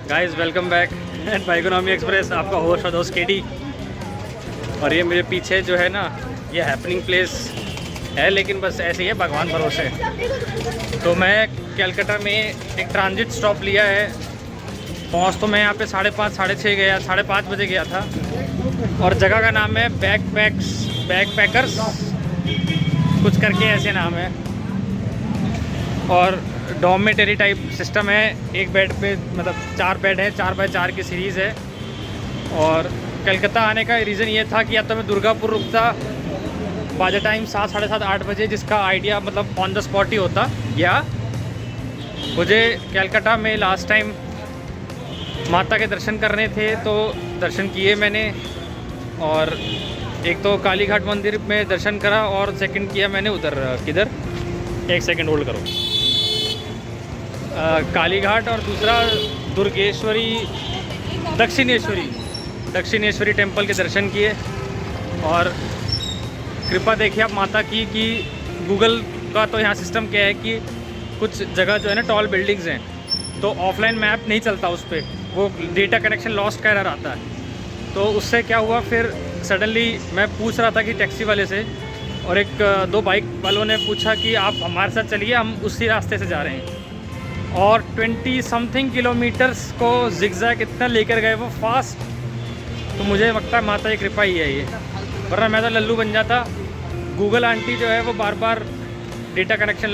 Guys welcome back at Bikonomy Express. आपका host और दोस्त केडी। और ये मेरे पीछे जो है ना, ये हैपनिंग प्लेस है, लेकिन बस ऐसे ही है, भगवान भरोसे। तो मैं कलकत्ता में एक ट्रांजिट स्टॉप लिया है। पहुँच तो मैं यहाँ पे 5:30 6:30 गया, 5:30 बजे गया था। और जगह का नाम है बैकपैकर्स कुछ करके ऐसे नाम है। और डॉर्मेटरी टाइप सिस्टम है। एक बेड पे मतलब 4 बेड है, 4x4 की सीरीज़ है। और कलकत्ता आने का रीज़न ये था कि या तो मैं दुर्गापुर रुकता बाय द टाइम 7 साढ़े 7 8 बजे, जिसका आइडिया मतलब ऑन द स्पॉट ही होता, या मुझे कलकत्ता में लास्ट टाइम माता के दर्शन करने थे तो दर्शन किए मैंने। और एक तो काली घाट मंदिर में दर्शन करा, और सेकंड किया मैंने उधर किधर, एक सेकंड होल्ड करो, काली घाट, और दूसरा दक्षिणेश्वरी टेम्पल के दर्शन किए। और कृपा देखिए आप माता की कि गूगल का तो यहाँ सिस्टम क्या है कि कुछ जगह जो है ना टॉल बिल्डिंग्स हैं, तो ऑफलाइन मैप नहीं चलता उस पर, वो डेटा कनेक्शन लॉस्ट का एरर आता है। तो उससे क्या हुआ, फिर सडनली मैं पूछ रहा था कि टैक्सी वाले से, और एक 2 बाइक वालों ने पूछा कि आप हमारे साथ चलिए, हम उसी रास्ते से जा रहे हैं। और 20 समथिंग किलोमीटर्स को जिगजैग इतना लेकर गए वो फास्ट। तो मुझे लगता है माता की कृपा ही है ये, वरना मैं तो लल्लू बन जाता। गूगल आंटी जो है वो बार बार डेटा कनेक्शन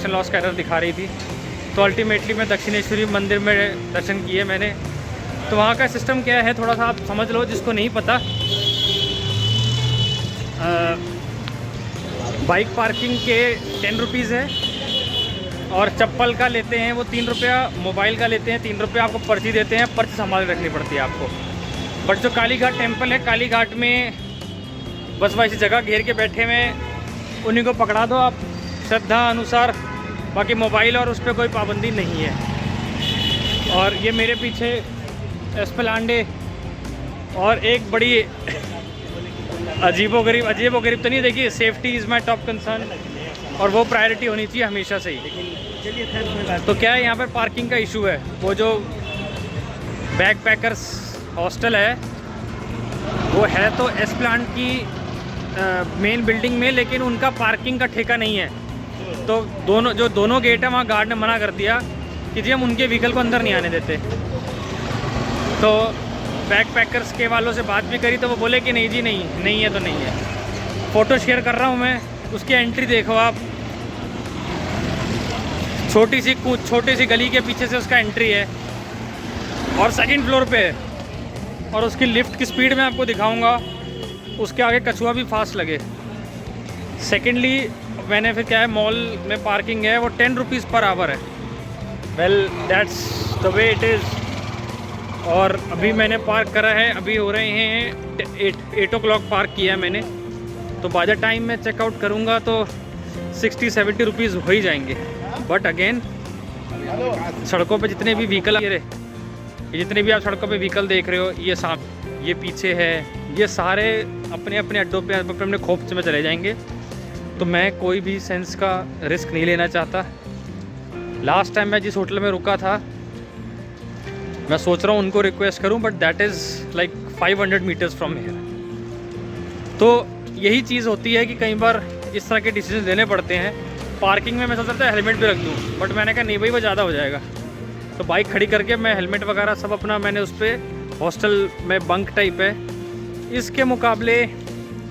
लॉस का एरर दिखा रही थी। तो अल्टीमेटली मैं दक्षिणेश्वरी मंदिर में दर्शन किए मैंने। तो वहाँ का सिस्टम क्या है थोड़ा सा आप समझ लो, जिसको नहीं पता। बाइक पार्किंग के 10 रुपीज़ है, और चप्पल का लेते हैं वो 3 रुपया, मोबाइल का लेते हैं 3 रुपया, आपको पर्ची देते हैं, पर्ची संभाल के रखनी पड़ती है आपको। बट जो काली घाट टेम्पल है, काली घाट में बस वैसी जगह घेर के बैठे में उन्हीं को पकड़ा दो आप श्रद्धा अनुसार, बाकी मोबाइल और उस पर कोई पाबंदी नहीं है। और ये मेरे पीछे एस्पेलांडे, और एक बड़ी अजीबोगरीब तो नहीं, देखिए safety is my top concern, और वो प्रायोरिटी होनी चाहिए हमेशा से ही। तो क्या है, यहाँ पर पार्किंग का इशू है। वो जो बैकपैकर्स हॉस्टल है वो है तो एस्प्लांट की मेन बिल्डिंग में, लेकिन उनका पार्किंग का ठेका नहीं है। तो दोनों गेट है, वहाँ गार्ड ने मना कर दिया कि जी हम उनके व्हीकल को अंदर नहीं आने देते। तो बैकपैकर्स के वालों से बात भी करी तो वो बोले कि नहीं जी नहीं है तो नहीं है। फ़ोटो शेयर कर रहा हूँ मैं, उसकी एंट्री देखो आप, छोटी सी गली के पीछे से उसका एंट्री है, और 2nd फ्लोर पे है। और उसकी लिफ्ट की स्पीड मैं आपको दिखाऊंगा, उसके आगे कछुआ भी फास्ट लगे। सेकेंडली मैंने फिर क्या है, मॉल में पार्किंग है वो 10 रुपीज़ पर आवर है। Well that's the way it is. और अभी मैंने पार्क करा है, अभी हो रहे हैं 8 o'clock पार्क किया है मैंने। तो बाय द टाइम मैं चेकआउट करूँगा तो 60-70 रुपीज़ हो ही जाएंगे। बट अगेन सड़कों पे जितने भी व्हीकल जितने भी आप सड़कों पे व्हीकल देख रहे हो, ये पीछे है, ये सारे अपने अपने अड्डों पे अपने खोप में चले जाएंगे। तो मैं कोई भी सेंस का रिस्क नहीं लेना चाहता। लास्ट टाइम मैं जिस होटल में रुका था, मैं सोच रहा हूँ उनको रिक्वेस्ट करूँ, but that is like 500 metres from here. तो यही चीज़ होती है कि कई बार इस तरह के डिसीजन लेने पड़ते हैं। पार्किंग में मैं सोच रहा था हेलमेट भी रख दूँ, बट मैंने कहा नहीं भाई वो ज़्यादा हो जाएगा। तो बाइक खड़ी करके मैं हेलमेट वगैरह सब अपना मैंने उस पर, हॉस्टल में बंक टाइप है। इसके मुकाबले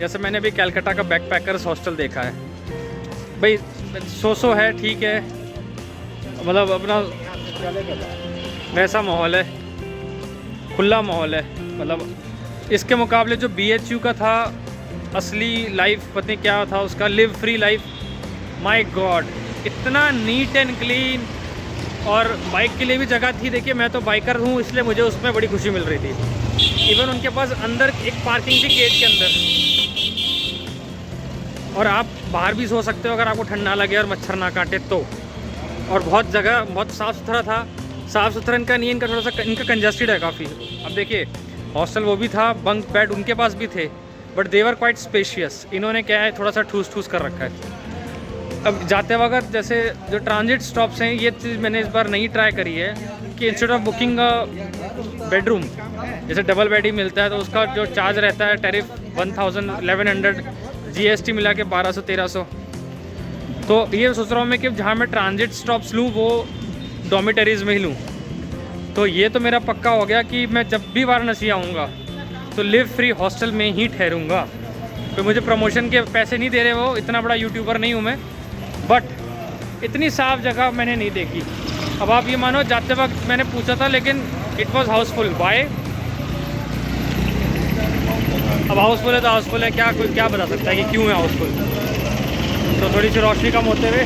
जैसे मैंने अभी कलकत्ता का बैकपैकर्स हॉस्टल देखा है, भाई सो है, ठीक है, मतलब अपना वैसा माहौल है, खुला माहौल है। मतलब इसके मुकाबले जो BHU का था, असली लाइफ पता नहीं क्या था उसका, live free life, my God, इतना नीट एंड क्लीन। और बाइक के लिए भी जगह थी। देखिए मैं तो बाइकर हूँ, इसलिए मुझे उसमें बड़ी खुशी मिल रही थी। इवन उनके पास अंदर एक पार्किंग थी गेट के अंदर, और आप बाहर भी सो सकते हो अगर आपको ठंड ना लगे और मच्छर ना काटे तो। और बहुत जगह बहुत साफ़ सुथरा था। साफ़ सुथरा इनका नहीं, इनका थोड़ा सा इनका कंजस्टेड है काफ़ी। अब देखिए हॉस्टल वो भी था, बंक बेड उनके पास भी थे, बट देवर क्वाइट स्पेशियस। इन्होंने क्या है थोड़ा सा ठूस कर रखा है। अब जाते वक्त जैसे जो ट्रांजिट स्टॉप्स हैं, ये चीज़ मैंने इस बार नहीं ट्राई करी है। कि इंस्टेड ऑफ बुकिंग बेडरूम, जैसे डबल बेड ही मिलता है तो उसका जो चार्ज रहता है टैरिफ 1100 GST मिला के 1200-1300। तो ये सोच रहा हूँ मैं कि जहाँ मैं ट्रांजिट स्टॉप्स लूँ वो डॉमिटरीज़ में ही लूँ। तो ये तो मेरा पक्का हो गया कि मैं जब भी वाराणसी आऊँगा तो लिव फ्री हॉस्टल में ही ठहरूँगा। तो मुझे प्रमोशन के पैसे नहीं दे रहे, वो इतना बड़ा यूट्यूबर नहीं हूँ मैं, बट इतनी साफ़ जगह मैंने नहीं देखी। अब आप ये मानो जाते वक्त मैंने पूछा था लेकिन इट वॉज हाउसफुल। वाई? अब हाउसफुल है तो हाउसफुल है, क्या कोई क्या बता सकता है कि क्यों है हाउसफुल। तो थोड़ी सी रोशनी कम होते हुए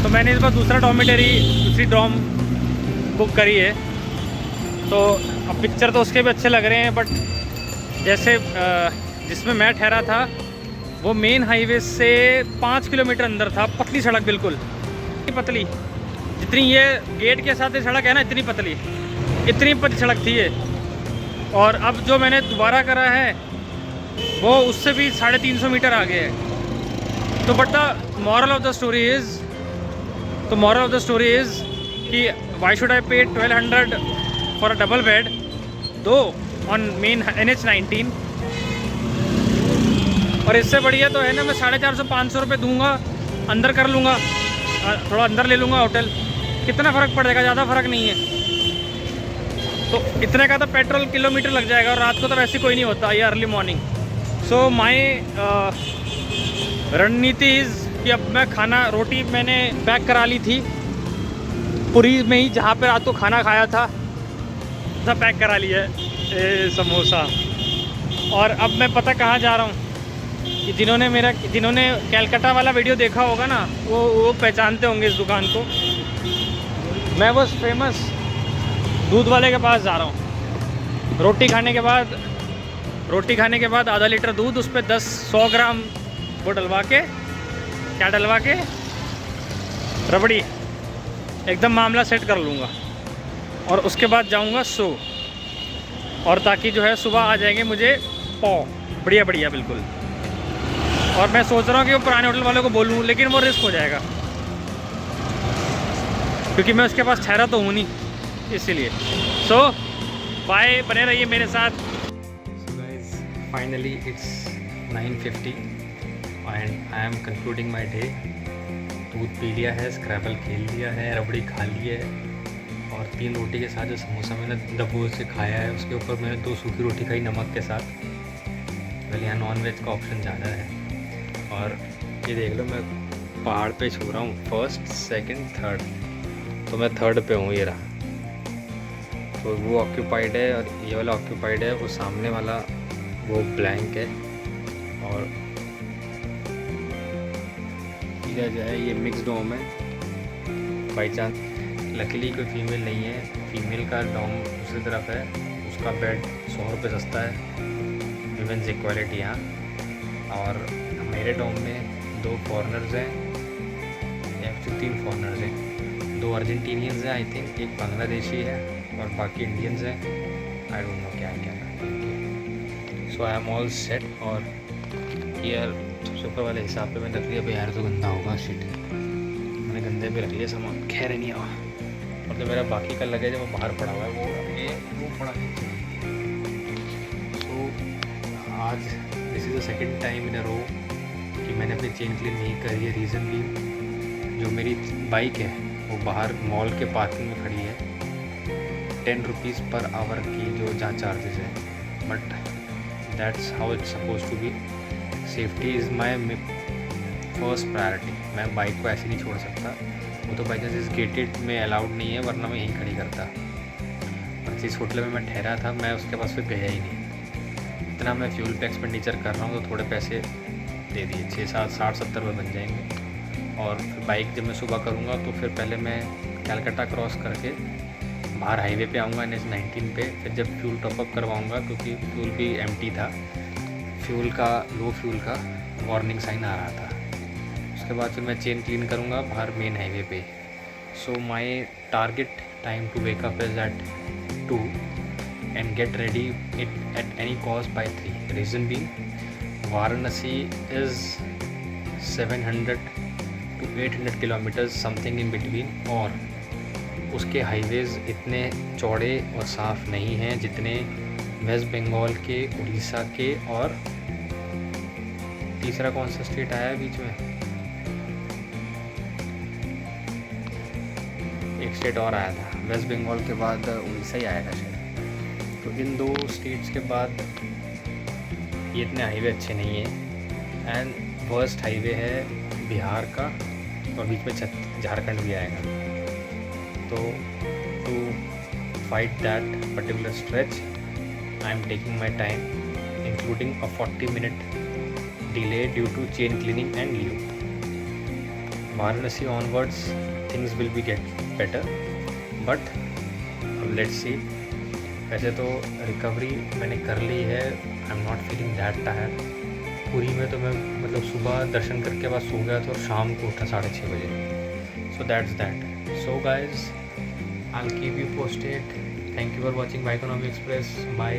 तो मैंने इस बार दूसरी डॉम बुक करी है। तो अब पिक्चर तो उसके भी अच्छे लग रहे हैं, बट जैसे जिसमें मैं ठहरा था वो मेन हाईवे से 5 किलोमीटर अंदर था, पतली सड़क, बिल्कुल पतली, जितनी ये गेट के साथ ये सड़क है ना इतनी पतली, इतनी पतली सड़क थी ये। और अब जो मैंने दोबारा करा है वो उससे भी 350 मीटर आगे है। तो but the moral of the story is कि वाई शुड आई पे 1200 फॉर अ डबल बेड दो ऑन मेन NH19। और इससे बढ़िया तो है ना, मैं 450-500 रुपये दूंगा, अंदर कर लूँगा, थोड़ा अंदर ले लूँगा होटल, कितना फ़र्क पड़ जाएगा, ज़्यादा फ़र्क नहीं है। तो इतने का तो पेट्रोल किलोमीटर लग जाएगा, और रात को तो वैसे कोई नहीं होता, ये अर्ली मॉर्निंग। सो माई रणनीति इज़ कि अब मैं रोटी मैंने पैक करा ली थी पुरी में ही, जहाँ पे रात को खाना खाया था सब पैक करा लिया है, समोसा। और अब मैं पता कहाँ जा रहा हूँ कि जिन्होंने कैलकाटा वाला वीडियो देखा होगा ना वो पहचानते होंगे इस दुकान को। मैं बस फेमस दूध वाले के पास जा रहा हूँ। रोटी खाने के बाद आधा लीटर दूध, उस पर 100 ग्राम वो डलवा के, क्या डलवा के, रबड़ी, एकदम मामला सेट कर लूँगा। और उसके बाद जाऊँगा और ताकि जो है सुबह आ जाएंगे मुझे पाव बढ़िया बढ़िया बिल्कुल। और मैं सोच रहा हूँ कि वो पुराने होटल वालों को बोलूँ, लेकिन वो रिस्क हो जाएगा क्योंकि मैं उसके पास ठहरा तो हूँ नहीं, इसीलिए। सो बाय, बने रहिए मेरे साथ। So guys, finally it's 9:50 and I am concluding my day. दूध पी लिया है, स्क्रैबल खेल लिया है, रबड़ी खा ली है, और 3 रोटी के साथ जो समोसा मैंने दबोच से खाया है उसके ऊपर मैंने 2 सूखी रोटी खाई नमक के साथ। पहले यहाँ नॉन वेज का ऑप्शन ज़्यादा है। और ये देख लो, मैं पहाड़ पे छू रहा हूँ, 1st, 2nd, 3rd, तो मैं 3rd पे हूँ। ये रहा, तो वो ऑक्यूपाइड है और ये वाला ऑक्यूपाइड है, वो सामने वाला वो ब्लैंक है। और किया जाए ये मिक्स डोम है, बाई चांस लकीली कोई फीमेल नहीं है। फीमेल का डोम दूसरी तरफ है, उसका बेड 100 रुपये सस्ता है, विमेंस इक्वालिटी यहाँ। और मेरे डोम में 2 फॉरेनर्स हैं, या फिर 3 फॉरेनर्स हैं, 2 अर्जेंटीनियंस हैं आई थिंक, एक बांग्लादेशी है और बाकी इंडियंस हैं। आई डोंट नो क्या क्या। सो आई एम ऑल सेट। और यार सुपर वाले हिसाब पे मैंने रख लिया, भाई यार तो गंदा होगा, शिट मैंने गंदे पे रख लिया सामान, खैर नहीं हुआ। और जो मेरा बाकी का लगेज है वो बाहर पड़ा हुआ है, वो पड़ा है। सो आज this is the 2nd time in a row कि मैंने अपनी चेन क्लीन नहीं करी है। रीज़न भी, जो मेरी बाइक है वो बाहर मॉल के पार्किंग में खड़ी है, 10 रुपीज़ पर आवर की जो जहाँ चार्जेस है, but that's how it's suppose to be. Safety is my first priority. मैं बाइक को ऐसे नहीं छोड़ सकता, वो तो बाई चांस इस गेटेड में अलाउड नहीं है, वरना मैं यहीं खड़ी करता। और जिस होटल में मैं ठहरा था मैं उसके पास फिर गया ही नहीं। इतना मैं फ्यूल पे एक्सपेंडिचर कर रहा हूँ तो थोड़े पैसे दे दिए, 60-70 रुपये बन जाएंगे। और फिर बाइक जब मैं सुबह करूँगा तो फिर पहले मैं कैलकाटा क्रॉस करके बाहर हाईवे पे आऊँगा NH19 पे। फिर जब फ्यूल टॉपअप करवाऊँगा, क्योंकि फ्यूल भी एम्प्टी था, लो फ्यूल का वार्निंग साइन आ रहा था। उसके बाद फिर मैं चेन क्लीन करूँगा बाहर मेन हाईवे पे। So my target time to wake up is at 2 and get ready it at any cost by 3। Reason being Varanasi is 700 to 800 kilometres something in between. और उसके हाईवेज़ इतने चौड़े और साफ़ नहीं हैं जितने वेस्ट बंगाल के, उड़ीसा के, और तीसरा कौन सा स्टेट आया है बीच में, एक स्टेट और आया था वेस्ट बंगाल के बाद, उड़ीसा ही आया था शायद। तो इन 2 स्टेट्स के बाद ये इतने हाईवे अच्छे नहीं हैं। एंड वर्स्ट हाईवे है बिहार का, और बीच में झारखंड भी आएगा। तो to fight that particular stretch I am taking my time, including a 40-minute delay due to chain cleaning and lube. Varanasi onwards things will be get better, but let's see. वैसे तो recovery मैंने कर ली है, I am not feeling that tired. Puri में तो मैं मतलब सुबह दर्शन करके बाद सो गया था और शाम को उठा 6:30 बजे। So that's that. So guys, I will keep you posted. Thank you for watching Bikonomy Express. Bye.